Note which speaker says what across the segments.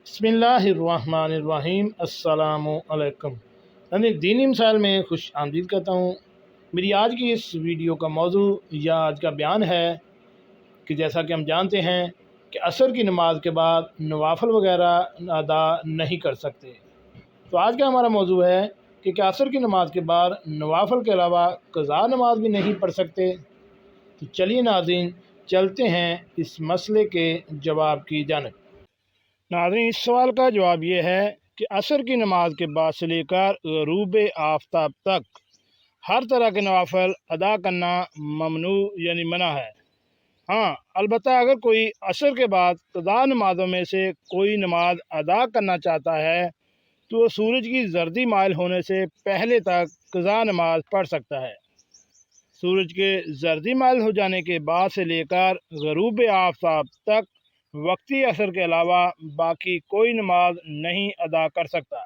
Speaker 1: बिस्मिल्लाहिर्रहमानिर्रहीम। अस्सलामु अलैकुम। दीनी मिसाइल में खुश आमदीद करता हूँ। मेरी आज की इस वीडियो का मौजू या आज का बयान है कि जैसा कि हम जानते हैं कि असर की नमाज के बाद नवाफिल वगैरह अदा नहीं कर सकते। तो आज का हमारा मौजू है कि क्या असर की नमाज के बाद नवाफिल के अलावा क़ज़ा नमाज भी नहीं पढ़ सकते। तो चलिए नाज़रीन, चलते हैं इस मसले के जवाब की जानिब। नाज़रीन, इस सवाल का जवाब ये है कि असर की नमाज के बाद से लेकर ग़ुरूब आफ्ताब तक हर तरह के नवाफिल अदा करना ममनू यानी मना है। हाँ, अलबत्ता अगर कोई असर के बाद क़ज़ा नमाज़ों में से कोई नमाज अदा करना चाहता है तो वो सूरज की जर्दी माइल होने से पहले तक क़ज़ा नमाज पढ़ सकता है। सूरज के जर्दी माइल हो जाने के बाद से लेकर ग़ुरूब आफ्ताब तक वक्ती असर के अलावा बाकी कोई नमाज नहीं अदा कर सकता।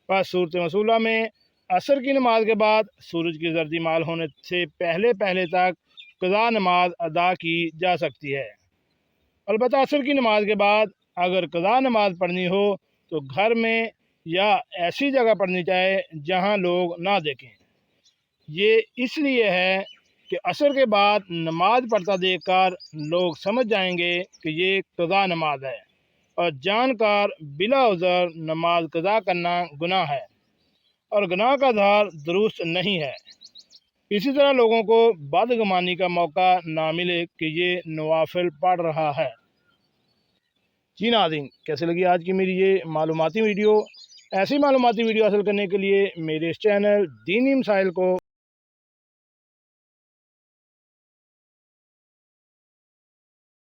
Speaker 1: बस सूरत मसूला में असर की नमाज के बाद सूरज की जर्दी माइल होने से पहले पहले तक क़ज़ा नमाज अदा की जा सकती है। अलबत्ता असर की नमाज के बाद अगर क़ज़ा नमाज पढ़नी हो तो घर में या ऐसी जगह पढ़नी चाहिए जहां लोग ना देखें। ये इसलिए है कि असर के बाद नमाज पढ़ता देखकर लोग समझ जाएंगे कि ये क़ज़ा नमाज है और जानकर बिला उज़र नमाज क़ज़ा करना गुनाह है और गुनाह का धार दुरुस्त नहीं है। इसी तरह लोगों को बदगुमानी का मौका ना मिले कि ये नवाफिल पढ़ रहा है। जी नाज़रीन, कैसे लगी आज की मेरी ये मालूमाती वीडियो। ऐसी मालूमाती वीडियो हासिल करने के लिए मेरे इस चैनल दीनी मसाइल को